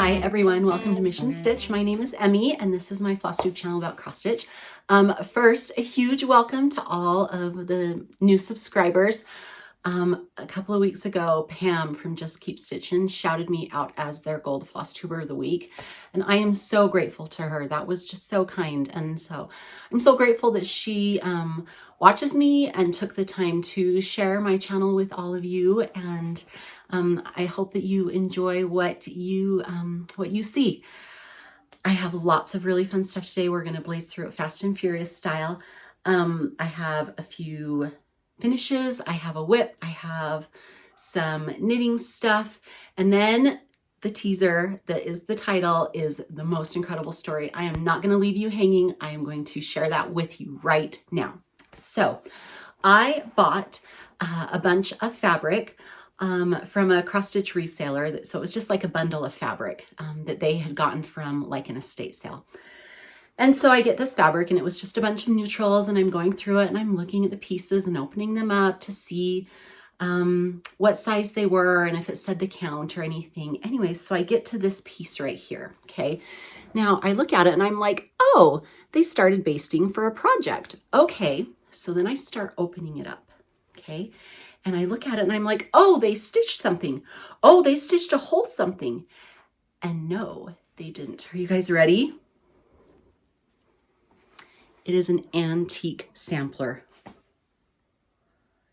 Hi everyone, welcome to Mission Stitch. My name is Emmy and this is my FlossTube channel about cross stitch. First, a huge welcome to all of the new subscribers. A couple of weeks ago, Pam from Just Keep Stitching shouted me out as their Gold Floss Tuber of the Week. And I am so grateful to her. That was just so kind. And so I'm so grateful that she watches me and took the time to share my channel with all of you. And I hope that you enjoy what you see. I have lots of really fun stuff today. We're going to blaze through it fast and furious style. I have a few finishes, I have a whip, I have some knitting stuff, and then the teaser that is the title is the most incredible story. I am not going to leave you hanging. I am going to share that with you right now. So I bought a bunch of fabric from a cross stitch reseller. So it was just like a bundle of fabric that they had gotten from like an estate sale. And so I get this fabric and it was just a bunch of neutrals, and I'm going through it and I'm looking at the pieces and opening them up to see what size they were and if it said the count or anything. Anyway, so I get to this piece right here. Okay. Now I look at it and I'm like, oh, they started basting for a project. Okay. So then I start opening it up. Okay. And I look at it and I'm like, oh, they stitched something. Oh, they stitched a whole something. And no, they didn't. Are you guys ready? It is an antique sampler.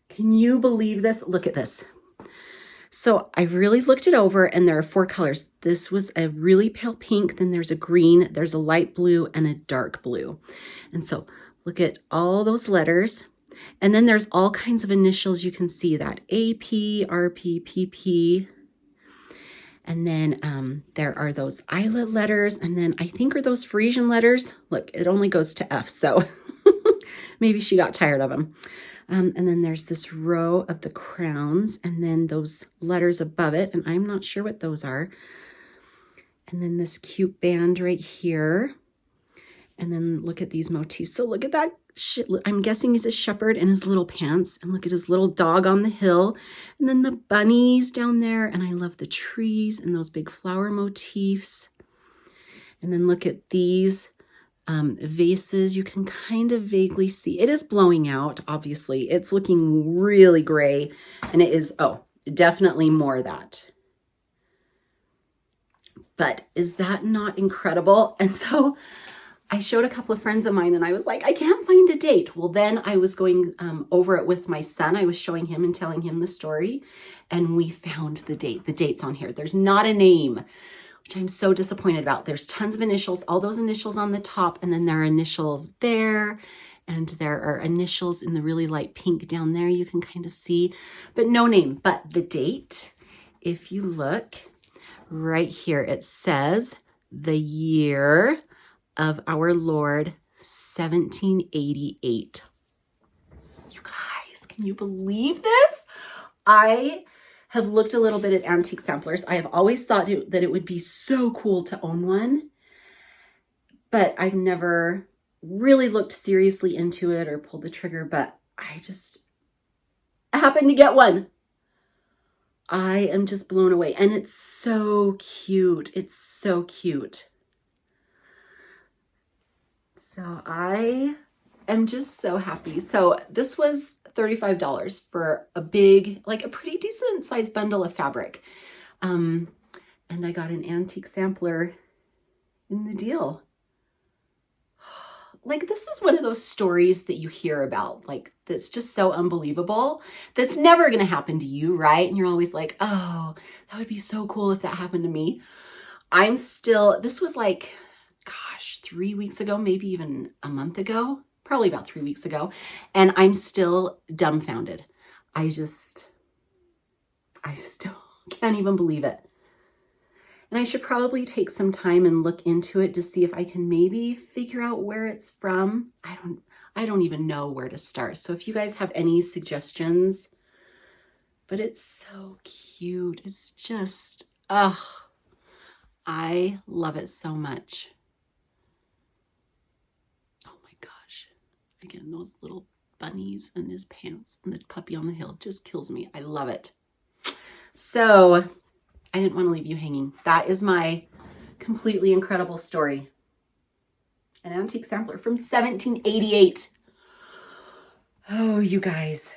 Can you believe this? Look at this. So I really looked it over and there are 4 colors. This was a really pale pink, then there's a green, there's a light blue, and a dark blue. And so look at all those letters. And then there's all kinds of initials. You can see that AP, RP, PP. And then there are those eyelet letters, and then I think are those Frisian letters. Look, it only goes to F, so maybe she got tired of them. And then there's this row of the crowns, and then those letters above it, and I'm not sure what those are. And then this cute band right here. And then look at these motifs. So look at that. I'm guessing he's a shepherd in his little pants, and look at his little dog on the hill, and then the bunnies down there, and I love the trees and those big flower motifs. And then look at these vases. You can kind of vaguely see it is blowing out. Obviously it's looking really gray, and it is, oh, definitely more of that. But is that not incredible? And so I showed a couple of friends of mine and I was like, I can't find a date. Well, then I was going over it with my son. I was showing him and telling him the story, and we found the date. The date's on here. There's not a name, which I'm so disappointed about. There's tons of initials, all those initials on the top, and then there are initials there, and there are initials in the really light pink down there. You can kind of see, but no name. But the date, if you look right here, it says the year of our Lord, 1788. You guys, can you believe this? I have looked a little bit at antique samplers. I have always thought that it would be so cool to own one, but I've never really looked seriously into it or pulled the trigger, but I happened to get one. I am just blown away, and it's so cute. It's so cute. So I am just so happy. So this was $35 for a big, like a pretty decent sized bundle of fabric. And I got an antique sampler in the deal. Like, this is one of those stories that you hear about, like, that's just so unbelievable. That's never going to happen to you, right? And you're always like, oh, that would be so cool if that happened to me. This was like, gosh, 3 weeks ago, maybe even a month ago, probably about 3 weeks ago. And I'm still dumbfounded. I just can't even believe it. And I should probably take some time and look into it to see if I can maybe figure out where it's from. I don't even know where to start. So if you guys have any suggestions, but it's so cute. It's just, I love it so much. Oh my gosh. Again, those little bunnies and his pants and the puppy on the hill just kills me. I love it. So I didn't want to leave you hanging. That is my completely incredible story. An antique sampler from 1788. Oh, you guys,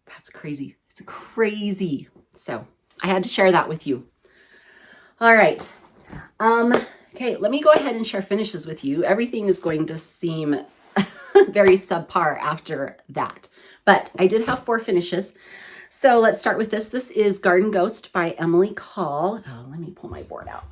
that's crazy. It's crazy. So I had to share that with you. All right. Okay, let me go ahead and share finishes with you. Everything is going to seem very subpar after that, but I did have 4 finishes. So let's start with this. This is Garden Ghost by Emily Call. Oh, let me pull my board out.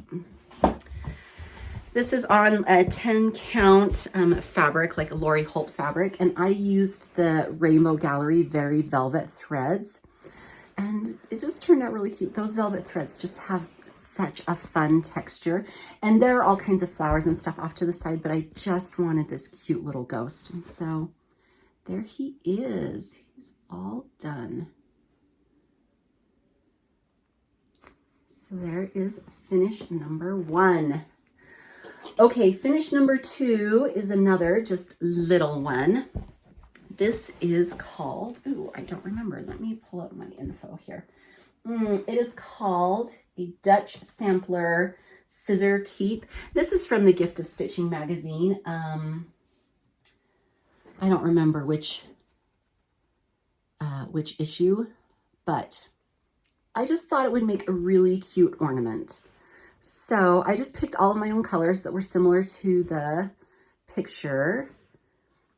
This is on a 10 count fabric, like a Lori Holt fabric. And I used the Rainbow Gallery Very Velvet threads. And it just turned out really cute. Those velvet threads just have such a fun texture. And there are all kinds of flowers and stuff off to the side, but I just wanted this cute little ghost. And so there he is. He's all done. So there is finish number 1. Okay, finish number 2 is another just little one. This is called, ooh, I don't remember. Let me pull up my info here. It is called a Dutch Sampler Scissor Keep. This is from the Gift of Stitching magazine. I don't remember which issue, but I just thought it would make a really cute ornament. So I just picked all of my own colors that were similar to the picture,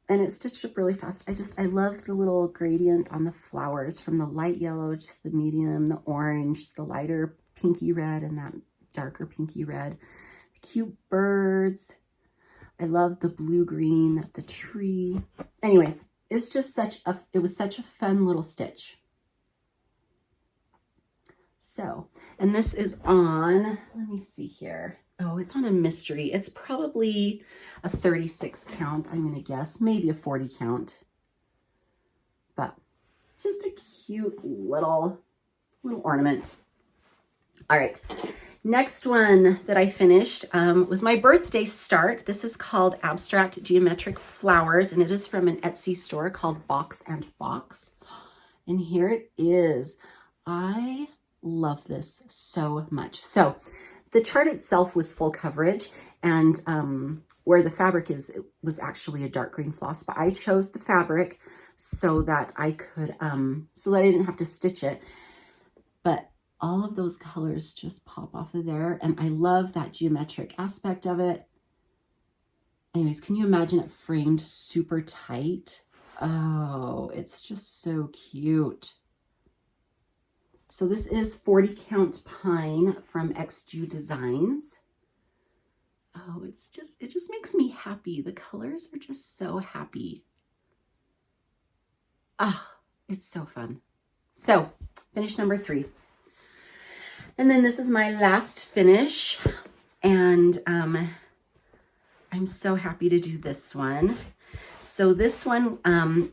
and it stitched up really fast. I love the little gradient on the flowers from the light yellow to the medium, the orange, the lighter pinky red, and that darker pinky red. The cute birds. I love the blue-green of the tree. Anyways, it's just it was such a fun little stitch. So, and this is on, let me see here. Oh, it's on a mystery. It's probably a 36 count, I'm going to guess. Maybe a 40 count. But just a cute little ornament. All right. Next one that I finished was my birthday start. This is called Abstract Geometric Flowers, and it is from an Etsy store called Box and Fox. And here it is. I love this so much. So the chart itself was full coverage, and where the fabric is, it was actually a dark green floss, but I chose the fabric so that I could, so that I didn't have to stitch it. But all of those colors just pop off of there, and I love that geometric aspect of it. Anyways, can you imagine it framed super tight? Oh, it's just so cute. So this is 40 count pine from xJuDesigns. Oh, it just makes me happy. The colors are just so happy. Ah, it's so fun. So finish number 3. And then this is my last finish. And I'm so happy to do this one. So this one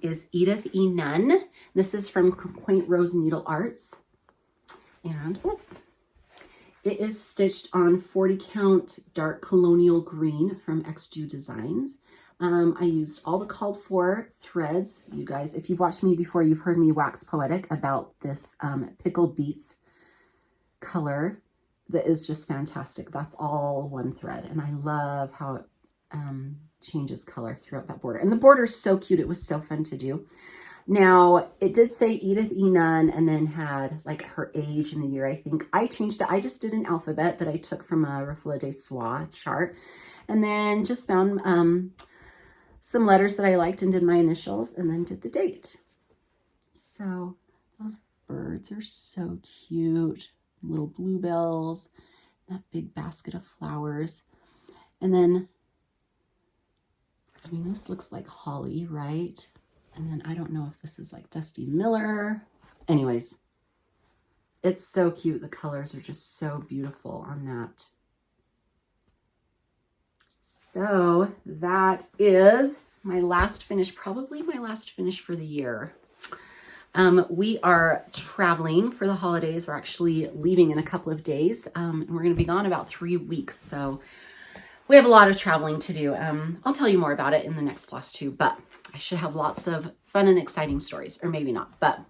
is Edith E. Nunn. This is from Quaint Rose Needlearts. And it is stitched on 40 count dark Colonial Green from xJuDesigns. I used all the called for threads. You guys, if you've watched me before, you've heard me wax poetic about this pickled beets color that is just fantastic. That's all one thread, and I love how it changes color throughout that border. And the border is so cute. It was so fun to do. Now, it did say Edith E. Nunn and then had like her age and the year, I think. I changed it. I just did an alphabet that I took from a Reflet de Soie chart, and then just found some letters that I liked and did my initials, and then did the date. So those birds are so cute. Little bluebells, that big basket of flowers. And then, I mean, this looks like holly, right? And then I don't know if this is like Dusty Miller. Anyways, it's so cute. The colors are just so beautiful on that. So that is my last finish, probably my last finish for the year. We are traveling for the holidays. We're actually leaving in a couple of days, and we're going to be gone about 3 weeks. So we have a lot of traveling to do. I'll tell you more about it in the next floss too, but I should have lots of fun and exciting stories, or maybe not, but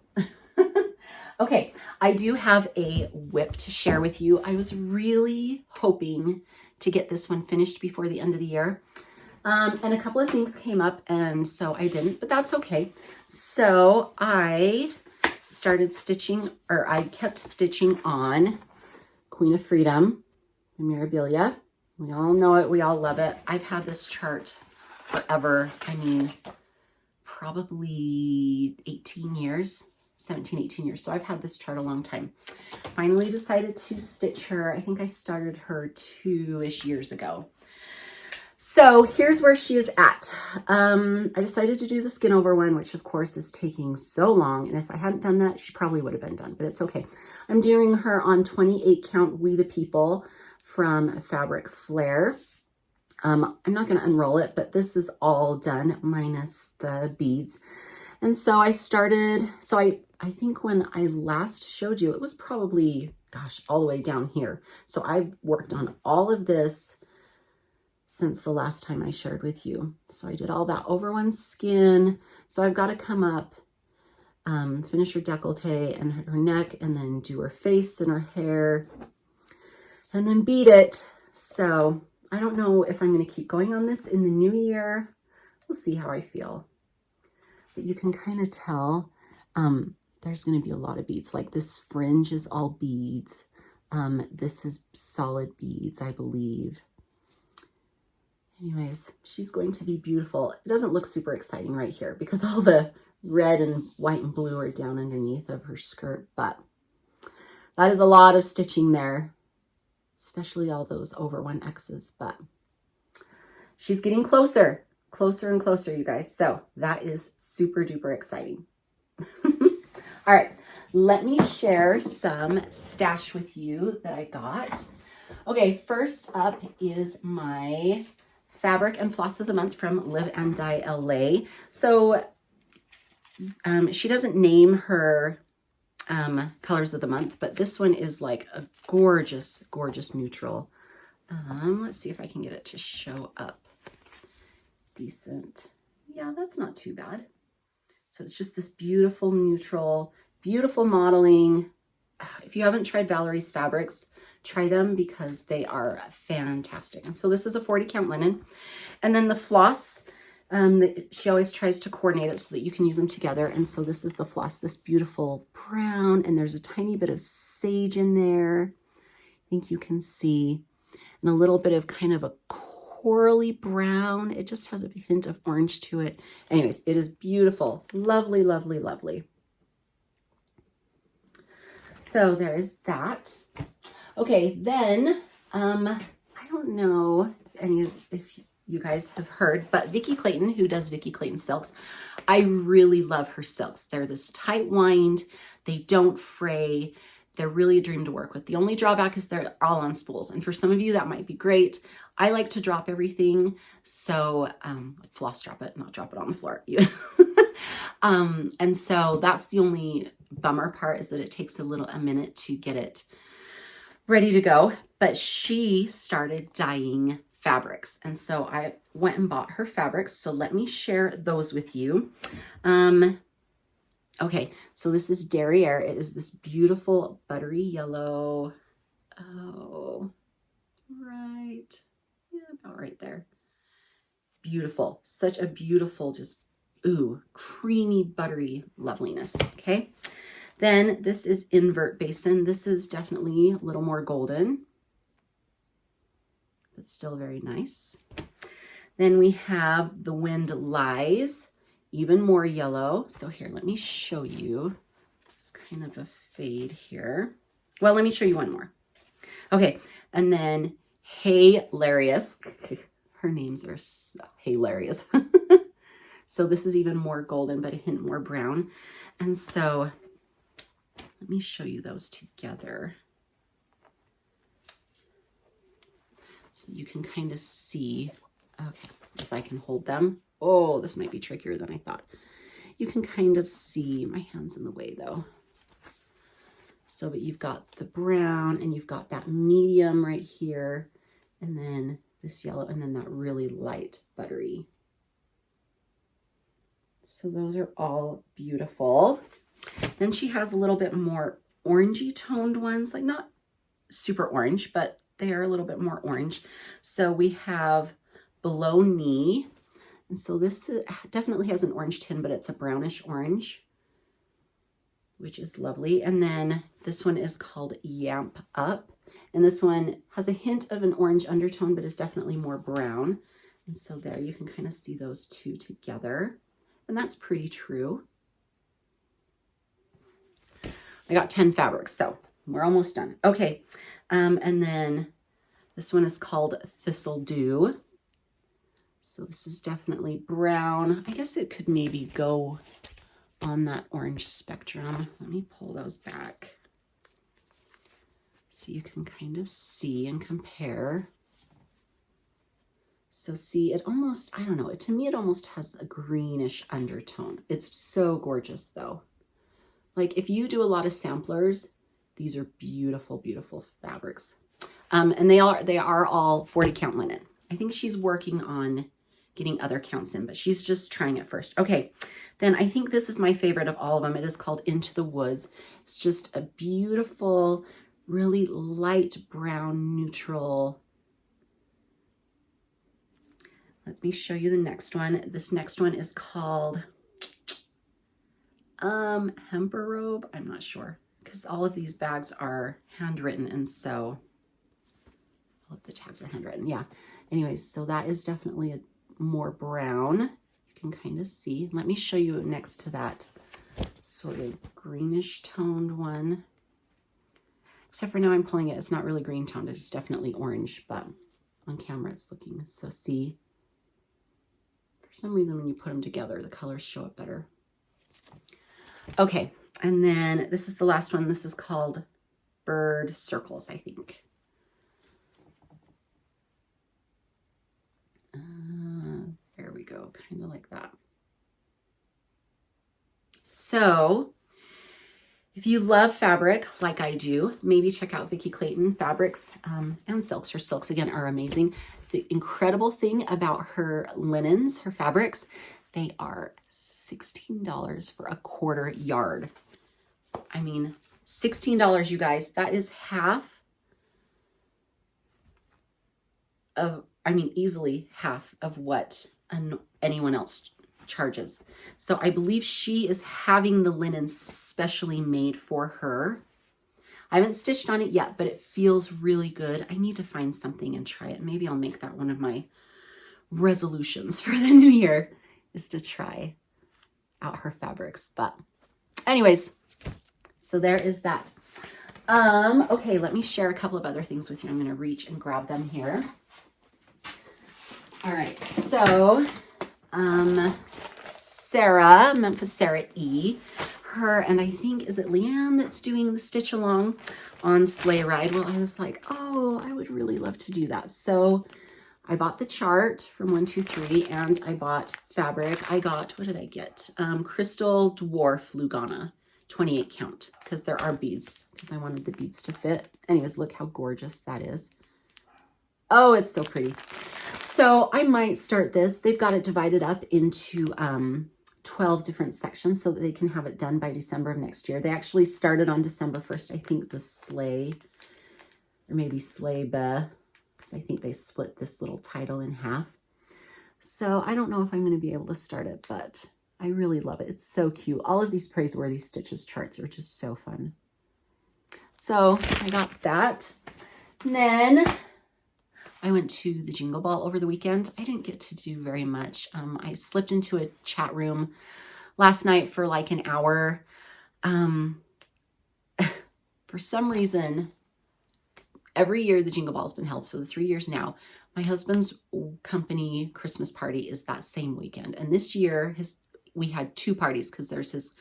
Okay, I do have a whip to share with you. I was really hoping to get this one finished before the end of the year. And a couple of things came up, and so I didn't, but that's okay. So I started stitching, or I kept stitching on Queen of Freedom, Mirabilia. We all know it. We all love it. I've had this chart forever. I mean, probably 18 years, 17, 18 years. So I've had this chart a long time. Finally decided to stitch her. I think I started her 2-ish years ago. So here's where she is at. I decided to do the skin over one, which of course is taking so long. And if I hadn't done that, she probably would have been done, but it's okay. I'm doing her on 28 count We the People from fabric Flair. I'm not going to unroll it, but this is all done minus the beads. And so I started, I think when I last showed you, it was probably, gosh, all the way down here. So I've worked on all of this since the last time I shared with you. So I did all that over one skin. So I've got to come up, finish her décolleté and her neck, and then do her face and her hair, and then bead it. So I don't know if I'm going to keep going on this in the new year. We'll see how I feel. But you can kind of tell there's going to be a lot of beads. Like this fringe is all beads. This is solid beads, I believe. Anyways, she's going to be beautiful. It doesn't look super exciting right here because all the red and white and blue are down underneath of her skirt, but that is a lot of stitching there, especially all those over 1X's, but she's getting closer and closer, you guys. So that is super duper exciting. All right, let me share some stash with you that I got. Okay, first up is my fabric and floss of the month from Live and Dye LA. So she doesn't name her colors of the month, but this one is like a gorgeous, gorgeous neutral. Let's see if I can get it to show up decent. Yeah, that's not too bad. So it's just this beautiful neutral, beautiful modeling. If you haven't tried Valerie's fabrics, try them because they are fantastic. And so this is a 40 count linen. And then the floss, she always tries to coordinate it so that you can use them together. And so this is the floss, this beautiful brown, and there's a tiny bit of sage in there. I think you can see, and a little bit of kind of a corally brown. It just has a hint of orange to it. Anyways, it is beautiful. Lovely, lovely, lovely. So there's that. Okay, then I don't know if you guys have heard, but Vicki Clayton, who does Vicki Clayton silks, I really love her silks. They're this tight wind. They don't fray. They're really a dream to work with. The only drawback is they're all on spools. And for some of you, that might be great. I like to drop everything. So like floss drop it, not drop it on the floor. And so that's the only bummer part, is that it takes a minute to get it ready to go. But she started dyeing fabrics. And so I went and bought her fabrics. So let me share those with you. Okay, so this is Derriere. It is this beautiful buttery yellow. Oh, right. Yeah, about right there. Beautiful. Such a beautiful, just, ooh, creamy, buttery loveliness. Okay. Then this is Invert Basin. This is definitely a little more golden, but still very nice. Then we have The Wind Lies, even more yellow. So here, let me show you. It's kind of a fade here. Well, let me show you one more. Okay, and then Hilarious. Her names are so hilarious. So this is even more golden, but a hint more brown. And so let me show you those together, so you can kind of see. Okay, if I can hold them. Oh, this might be trickier than I thought. You can kind of see, my hand's in the way though. So, but you've got the brown and you've got that medium right here, and then this yellow, and then that really light buttery. So those are all beautiful. Then she has a little bit more orangey toned ones, like not super orange, but they are a little bit more orange. So we have Below Knee. And so this definitely has an orange tin, but it's a brownish orange, which is lovely. And then this one is called Yamp Up. And this one has a hint of an orange undertone, but is definitely more brown. And so there you can kind of see those two together. And that's pretty true. I got 10 fabrics, so we're almost done. Okay, and then this one is called Thistle Dew. So this is definitely brown. I guess it could maybe go on that orange spectrum. Let me pull those back so you can kind of see and compare. So see, it almost, I don't know, to me it almost has a greenish undertone. It's so gorgeous though. Like if you do a lot of samplers, these are beautiful, beautiful fabrics. And they are all 40 count linen. I think she's working on getting other counts in, but she's just trying it first. Okay, then I think this is my favorite of all of them. It is called Into the Woods. It's just a beautiful, really light brown, neutral. Let me show you the next one. This next one is called Hemper Robe. I'm not sure because all of these bags are handwritten, and so all of the tags are handwritten. Yeah. Anyways, so that is definitely a more brown. You can kind of see. Let me show you next to that sort of greenish toned one. Except for now I'm pulling it. It's not really green toned. It's definitely orange, but on camera it's looking. So see, for some reason when you put them together, the colors show up better. Okay, and then this is the last one. This is called Bird Circles, I think. There we go, kind of like that. So if you love fabric like I do, maybe check out Vicki Clayton fabrics and silks. Her silks, again, are amazing. The incredible thing about her linens, her fabrics, they are $16 for a quarter yard. I mean, $16, you guys. That is half of, I mean, easily half of what anyone else charges. So I believe she is having the linen specially made for her. I haven't stitched on it yet, but it feels really good. I need to find something and try it. Maybe I'll make that one of my resolutions for the new year, is to try out her fabrics. But anyways, so there is that. Okay, let me share a couple of other things with you. I'm going to reach and grab them here. All right, so Sarah, Memphis Sarah E, her, and I think, is it Leanne that's doing the stitch along on Sleigh Ride? Well, I was like, oh, I would really love to do that. So I bought the chart from 123 and I bought fabric. I got, what did I get? Crystal Dwarf Lugana, 28 count, because there are beads, because I wanted the beads to fit. Anyways, look how gorgeous that is. Oh, it's so pretty. So I might start this. They've got it divided up into 12 different sections so that they can have it done by December of next year. They actually started on December 1st. I think the sleigh, or maybe sleigh because I think they split this little title in half. So I don't know if I'm going to be able to start it, but I really love it. It's so cute. All of these Praiseworthy Stitches charts are just so fun. So I got that. And then I went to the Jingle Ball over the weekend. I didn't get to do very much. I slipped into a chat room last night for like an hour. For some reason, every year the Jingle Ball's been held, so the 3 years now, my husband's company Christmas party is that same weekend. And this year, we had two parties, because there's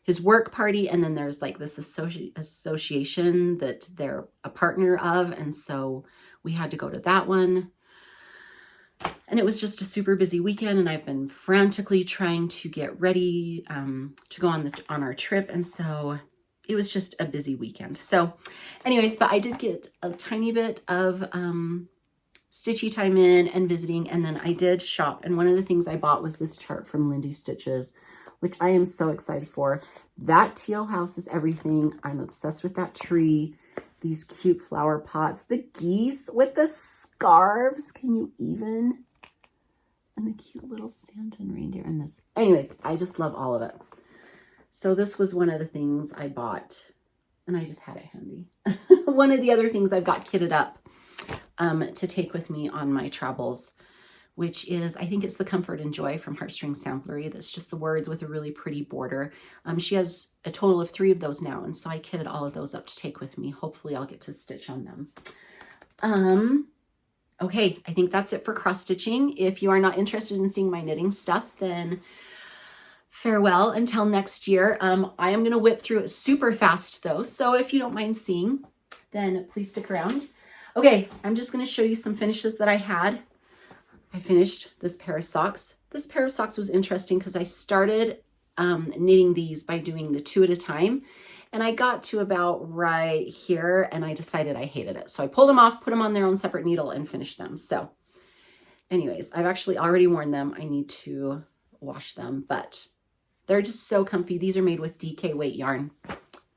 his work party, and then there's like this association that they're a partner of, and so we had to go to that one. And it was just a super busy weekend, and I've been frantically trying to get ready to go on our trip, and so it was just a busy weekend. So anyways, but I did get a tiny bit of stitchy time in and visiting. And then I did shop. And one of the things I bought was this chart from Lindy Stitches, which I am so excited for. That teal house is everything. I'm obsessed with that tree. These cute flower pots, the geese with the scarves. Can you even? And the cute little Santa and reindeer and this. Anyways, I just love all of it. So this was one of the things I bought and I just had it handy. One of the other things I've got kitted up to take with me on my travels, which is, I think it's the Comfort and Joy from Heartstring Samplery. That's just the words with a really pretty border. She has a total of 3 of those now. And so I kitted all of those up to take with me. Hopefully I'll get to stitch on them. Okay, I think that's it for cross stitching. If you are not interested in seeing my knitting stuff, then farewell until next year. I am going to whip through it super fast though. So if you don't mind seeing, then please stick around. Okay, I'm just going to show you some finishes that I had. I finished this pair of socks. This pair of socks was interesting because I started knitting these by doing the 2 at a time. And I got to about right here and I decided I hated it. So I pulled them off, put them on their own separate needle and finished them. So anyways, I've actually already worn them. I need to wash them, but they're just so comfy. These are made with DK weight yarn.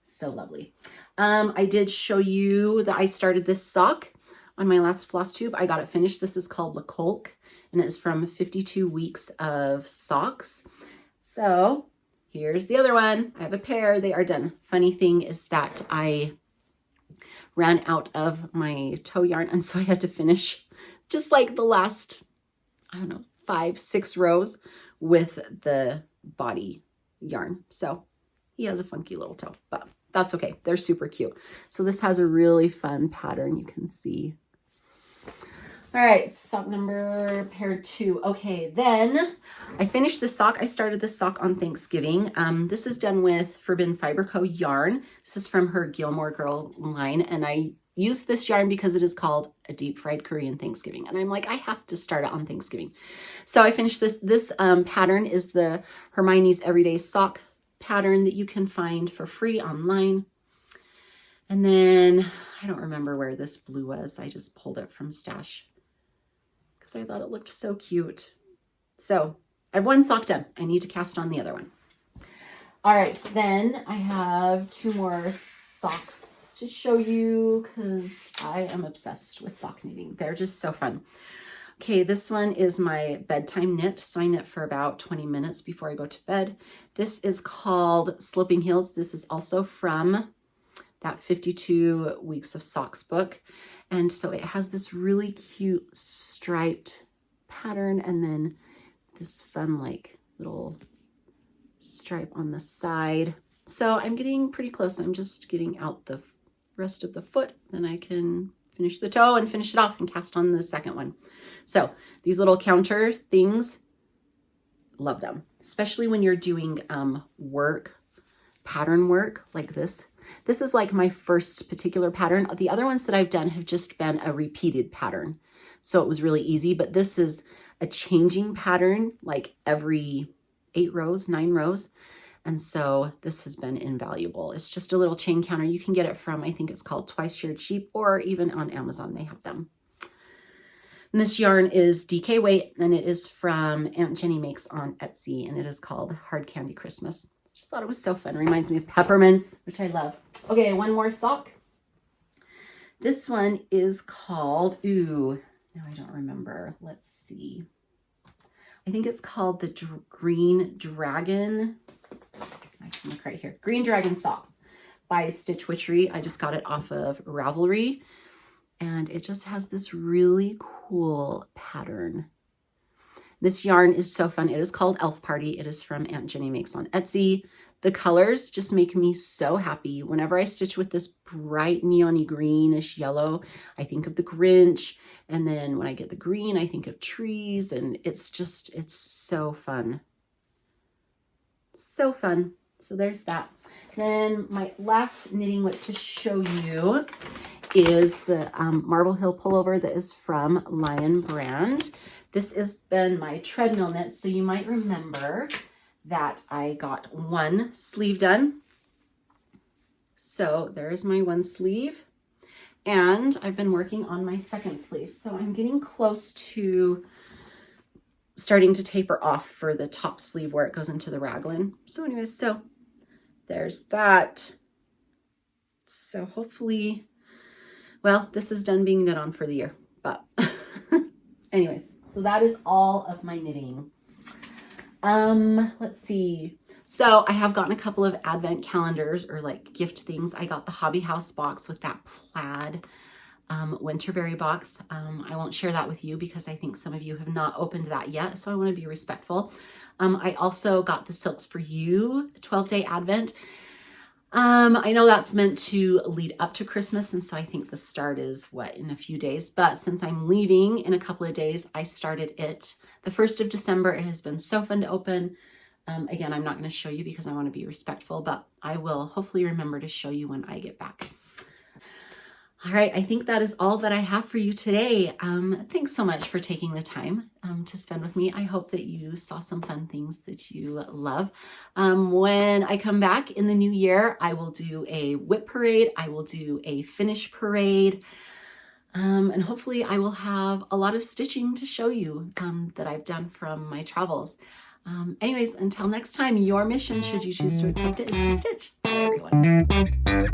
So lovely. I did show you that I started this sock on my last floss tube. I got it finished. This is called Lakolk and it's from 52 weeks of socks. So here's the other one. I have a pair. They are done. Funny thing is that I ran out of my toe yarn and so I had to finish just like the last, I don't know, 5-6 rows with the body yarn. So he has a funky little toe, but that's okay. They're super cute. So this has a really fun pattern. You can see. All right, sock number pair 2. Okay, then I finished this sock. I started this sock on Thanksgiving. This is done with Forbidden Fiber Co. yarn. This is from her Gilmore Girl line. And I used this yarn because it is called a deep fried Korean Thanksgiving. And I'm like, I have to start it on Thanksgiving. So I finished this. This pattern is the Hermione's Everyday Sock pattern that you can find for free online. And then I don't remember where this blue was. I just pulled it from Stash because I thought it looked so cute. So I have one sock done. I need to cast on the other one. All right, then I have 2 more socks to show you because I am obsessed with sock knitting. They're just so fun. Okay, this one is my bedtime knit. So I knit for about 20 minutes before I go to bed. This is called Sloping Heels. This is also from that 52 Weeks of Socks book. And so it has this really cute striped pattern and then this fun like little stripe on the side. So I'm getting pretty close. I'm just getting out the rest of the foot. Then I can finish the toe and finish it off and cast on the second one. So these little counter things, love them, especially when you're doing pattern work like this. This is like my first particular pattern. The other ones that I've done have just been a repeated pattern. So it was really easy, but this is a changing pattern like every 8 rows, 9 rows. And so this has been invaluable. It's just a little chain counter. You can get it from, I think it's called Twice Shared Sheep, or even on Amazon, they have them. And this yarn is DK weight and it is from Aunt Jenny Makes on Etsy and it is called Hard Candy Christmas. Just thought it was so fun. It reminds me of peppermints, which I love. Okay, one more sock. This one is called, ooh, now I don't remember. Let's see. I think it's called the Green Dragon. I can look right here. Green Dragon Socks by Stitch Witchery. I just got it off of Ravelry. And it just has this really cool pattern. This yarn is so fun. It is called Elf Party. It is from Aunt Jenny Makes on Etsy. The colors just make me so happy. Whenever I stitch with this bright neon-y greenish yellow, I think of the Grinch. And then when I get the green, I think of trees. And it's so fun. So fun. So there's that. Then my last knitting whip to show you is the Marble Hill pullover that is from Lion Brand. This has been my treadmill knit, so you might remember that I got one sleeve done. So there's my one sleeve. And I've been working on my second sleeve. So I'm getting close to starting to taper off for the top sleeve where it goes into the raglan. So anyways, so there's that. So hopefully, well, this is done being knit on for the year, but anyways, so that is all of my knitting. Let's see. So I have gotten a couple of advent calendars or like gift things. I got the Hobby House box with that plaid Winterberry box. I won't share that with you because I think some of you have not opened that yet, so I want to be respectful. I also got the Silks for You 12-day advent. I know that's meant to lead up to Christmas, and so I think the start is what, in a few days, but since I'm leaving in a couple of days, I started it the 1st of December. It has been so fun to open. Again, I'm not going to show you because I want to be respectful, but I will hopefully remember to show you when I get back. All right, I think that is all that I have for you today. Thanks so much for taking the time to spend with me. I hope that you saw some fun things that you love. When I come back in the new year, I will do a whip parade. I will do a finish parade. And hopefully I will have a lot of stitching to show you that I've done from my travels. Anyways, until next time, your mission, should you choose to accept it, is to stitch. Bye, everyone.